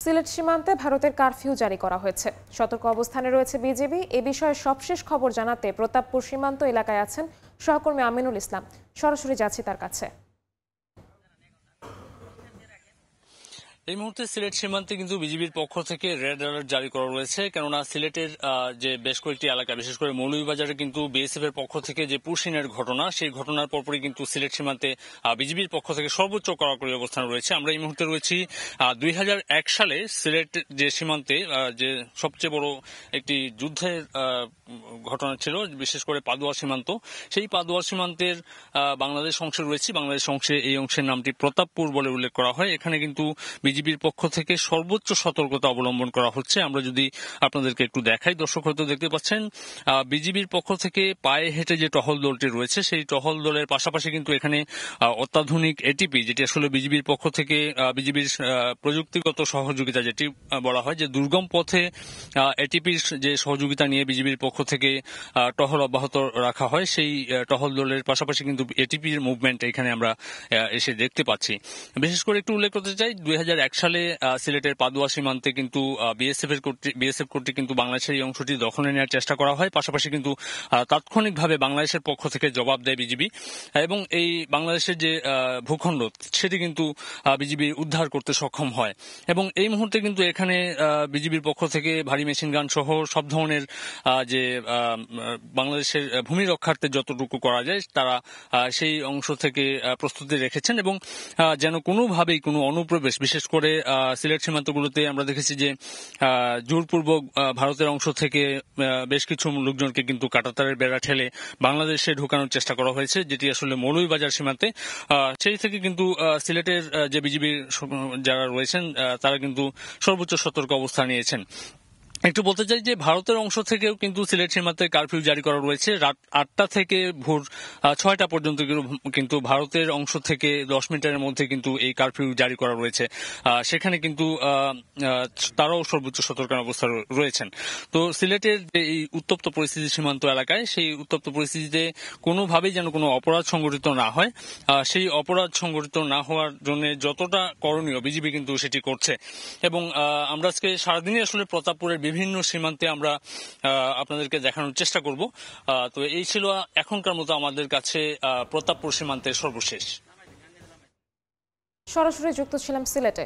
সিলেট সীমান্তে ভারতের কারফিউ জারি করা হয়েছে। সতর্ক অবস্থানে রয়েছে বিজিবি। এ বিষয়ে সবশেষ খবর জানাতে প্রতাপপুর সীমান্ত এলাকায় আছেন সহকর্মী আমিনুল ইসলাম। সরাসরি যাচ্ছি তার কাছে। এই মুহূর্তে সিলেট সীমান্তে কিন্তু বিজিবির পক্ষ থেকে রেড অ্যালার্ট জারি করা রয়েছে, কেননা সিলেটের যে বেশ কয়েকটি এলাকা, বিশেষ করে মৌলভীবাজারে কিন্তু বিএসএফ এর পক্ষ থেকে যে পুশিনের ঘটনা, সেই ঘটনার পরপরই কিন্তু সিলেট সীমান্তে বিজিবির পক্ষ থেকে সর্বোচ্চ কড়াকড়ি অবস্থান রয়েছে। আমরা এই মুহূর্তে রয়েছি 2001 সালে সিলেট যে সীমান্তে যে সবচেয়ে বড় একটি যুদ্ধের ঘটনা ছিল, বিশেষ করে পাদুয়া সীমান্ত। সেই পাদুয়া সীমান্তের বাংলাদেশ অংশে রয়েছে। বাংলাদেশ অংশে এই অংশের নামটি প্রতাপপুর বলে উল্লেখ করা হয়। এখানে কিন্তু বিজিবির পক্ষ থেকে সর্বোচ্চ সতর্কতা অবলম্বন করা হচ্ছে। আমরা যদি আপনাদেরকে একটু দেখাই, দর্শক হয়তো দেখতে পাচ্ছেন বিজিবির পক্ষ থেকে পায়ে হেঁটে যে টহল দলটি রয়েছে, সেই টহল দলের পাশাপাশি কিন্তু এখানে অত্যাধুনিক এটিপি, যেটি আসলে বিজিবির পক্ষ থেকে বিজিবির প্রযুক্তিগত সহযোগিতা, যেটি বলা হয় যে দুর্গম পথে এটিপির যে সহযোগিতা নিয়ে বিজিবির পক্ষ থেকে টহল অব্যাহত রাখা হয়, সেই টহল দলের পাশাপাশি কিন্তু এটিপির মুভমেন্ট এখানে আমরা এসে দেখতে পাচ্ছি। বিশেষ করে একটু উল্লেখ করতে চাই, 2001 সালে সিলেটের পাদুয়া সীমান্তে কিন্তু বিএসএফ কর্তৃক কিন্তু বাংলাদেশের এই অংশটি দখলে নেওয়ার চেষ্টা করা হয়। পাশাপাশি কিন্তু তাৎক্ষণিকভাবে বাংলাদেশের পক্ষ থেকে জবাব দেয় বিজিবি, এবং এই বাংলাদেশের যে ভূখণ্ড, সেটি কিন্তু বিজিবি উদ্ধার করতে সক্ষম হয়। এবং এই মুহূর্তে কিন্তু এখানে বিজিবির পক্ষ থেকে ভারী মেশিন গান সহ সব ধরনের যে বাংলাদেশের ভূমি রক্ষার্থে যতটুকু করা যায় তারা সেই অংশ থেকে প্রস্তুতি রেখেছেন, এবং যেন কোনোভাবেই কোনো অনুপ্রবেশ, বিশেষ করে সিলেট সীমান্তগুলোতে আমরা দেখেছি যে জোরপূর্বক ভারতের অংশ থেকে বেশ কিছু লোকজনকে কিন্তু কাঁটাতারের বেড়া ঠেলে বাংলাদেশে ঢোকানোর চেষ্টা করা হয়েছে, যেটি আসলে মৌলভীবাজার সীমান্তে। সেই থেকে কিন্তু সিলেটের যে বিজিবির যারা রয়েছেন তারা কিন্তু সর্বোচ্চ সতর্ক অবস্থান নিয়েছেন। একটু বলতে চাই যে ভারতের অংশ থেকেও কিন্তু সিলেট সীমান্তে কারফিউ জারি করা রয়েছে। রাত 8টা থেকে ভোর 6টা পর্যন্ত কিন্তু ভারতের অংশ থেকে 10 মিনিটের মধ্যে কিন্তু এই কারফিউ জারি করা রয়েছে। সেখানে কিন্তু তারাও সর্বোচ্চ সতর্কতা অবস্থা রয়েছেন। তো সিলেটের যে এই উত্তপ্ত পরিস্থিতি সীমান্ত এলাকায়, সেই উত্তপ্ত পরিস্থিতিতে কোনোভাবেই যেন কোনো অপরাধ সংঘটিত না হয়, সেই অপরাধ সংঘটিত না হওয়ার জন্য যতটা করণীয় বিজিবি কিন্তু সেটি করছে। এবং আমরা আজকে সারাদিনই আসলে প্রতাপপুরের বিভিন্ন সীমান্তে আমরা আপনাদেরকে দেখানোর চেষ্টা করব। তো এই ছিল এখনকার মতো আমাদের কাছে প্রতাপপুর সীমান্তের সর্বশেষ। সরাসরি যুক্ত ছিলাম সিলেটে।